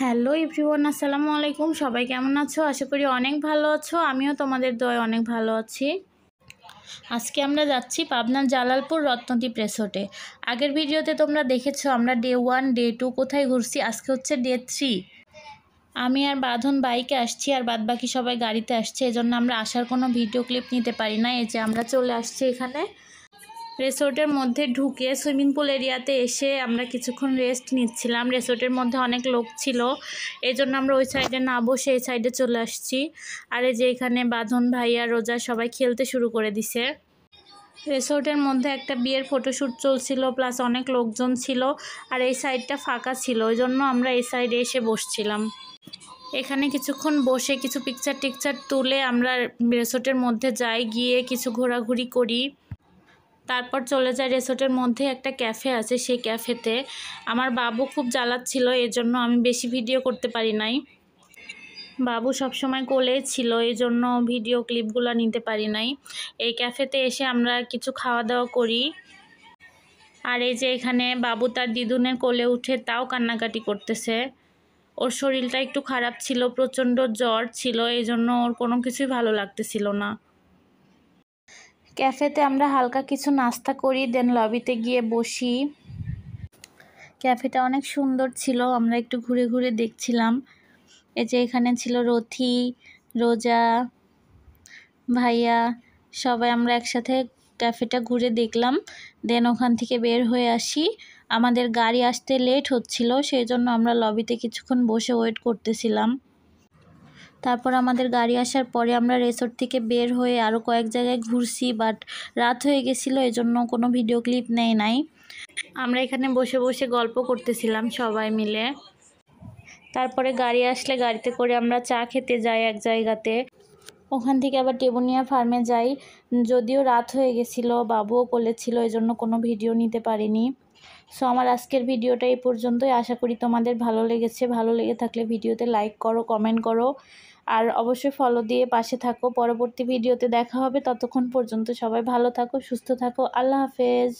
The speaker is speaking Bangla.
হ্যালো এভরিওয়ান, আসসালামু আলাইকুম। সবাই কেমন আছো? আশা করি অনেক ভালো আছো। আমিও তোমাদের দয়ায় অনেক ভালো আছি। আজকে আমরা যাচ্ছি পাবনার জালালপুর রত্নদ্বীপ রিসোর্টে। আগের ভিডিওতে তোমরা দেখেছো আমরা ডে 1 ডে 2 কোথায় ঘুরছি। আজকে হচ্ছে ডে 3। আমি আর বাঁধন বাইকে আসছি আর বাদবাকি সবাই গাড়িতে আসছে, এজন্য আমরা আসার কোনো ভিডিও ক্লিপ নিতে পারি না। এই যে আমরা চলে আসছি এখানে রিসোর্টের মধ্যে ঢুকে সুইমিং পুল এরিয়াতে এসে আমরা কিছুক্ষণ রেস্ট নিচ্ছিলাম। রিসোর্টের মধ্যে অনেক লোক ছিল, এই জন্য আমরা ওই সাইডে না বসে এই সাইডে চলে আসছি। আর এই যে এখানে বাঁধন ভাইয়া রোজা সবাই খেলতে শুরু করে দিছে। রিসোর্টের মধ্যে একটা বিয়ের ফটোশ্যুট চলছিল, প্লাস অনেক লোকজন ছিল আর এই সাইডটা ফাঁকা ছিল, ওই জন্য আমরা এই সাইডে এসে বসছিলাম। এখানে কিছুক্ষণ বসে কিছু পিকচার টিকচার তুলে আমরা রিসোর্টের মধ্যে যাই, গিয়ে কিছু ঘোরাঘুরি করি। তারপর চলে যায় রিসোর্টের মধ্যে একটা ক্যাফে আছে, সেই ক্যাফেতে। আমার বাবু খুব জ্বালাচ্ছিল, এর জন্য আমি বেশি ভিডিও করতে পারি নাই। বাবু সবসময় কোলেই ছিল, এই জন্য ভিডিও ক্লিপগুলো নিতে পারি নাই। এই ক্যাফেতে এসে আমরা কিছু খাওয়া দাওয়া করি। আর এই যে এখানে বাবু তার দিদুনের কোলে উঠে তাও কান্নাকাটি করতেছে। ওর শরীরটা একটু খারাপ ছিল, প্রচণ্ড জ্বর ছিল, এই জন্য ওর কোনো কিছুই ভালো লাগতেছিল না। ক্যাফেতে আমরা হালকা কিছু নাস্তা করি, দেন লবিতে গিয়ে বসি। ক্যাফেটা অনেক সুন্দর ছিল, আমরা একটু ঘুরে ঘুরে দেখছিলাম। এই যে এখানে ছিল রথি, রোজা, ভাইয়া, সবাই আমরা একসাথে ক্যাফেটা ঘুরে দেখলাম। দেন ওখান থেকে বের হয়ে আসি। আমাদের গাড়ি আসতে লেট হচ্ছিল, সেই জন্য আমরা লবিতে কিছুক্ষণ বসে ওয়েট করতেছিলাম। তারপর আমাদের গাড়ি আসার পরে আমরা রিসোর্ট থেকে বের হয়ে আরও কয়েক জায়গায় ঘুরছি, বাট রাত হয়ে গেছিলো, এজন্য কোনো ভিডিও ক্লিপ নেই নাই। আমরা এখানে বসে বসে গল্প করতেছিলাম সবাই মিলে। তারপরে গাড়ি আসলে গাড়িতে করে আমরা চা খেতে যাই এক জায়গাতে, ওখান থেকে আবার টেবুনিয়া ফার্মে যাই। যদিও রাত হয়ে গেছিলো, বাবুও কোলে ছিল, এজন্য কোনো ভিডিও নিতে পারিনি। সো আমার আজকের ভিডিওটা এই পর্যন্তই। আশা করি তোমাদের ভালো লেগেছে। ভালো লেগে থাকলে ভিডিওতে লাইক করো, কমেন্ট করো, আর অবশ্যই ফলো দিয়ে পাশে থাকো। পরবর্তী ভিডিওতে দেখা হবে, ততক্ষণ পর্যন্ত সবাই ভালো থাকো, সুস্থ থাকো। আল্লাহ হাফেজ।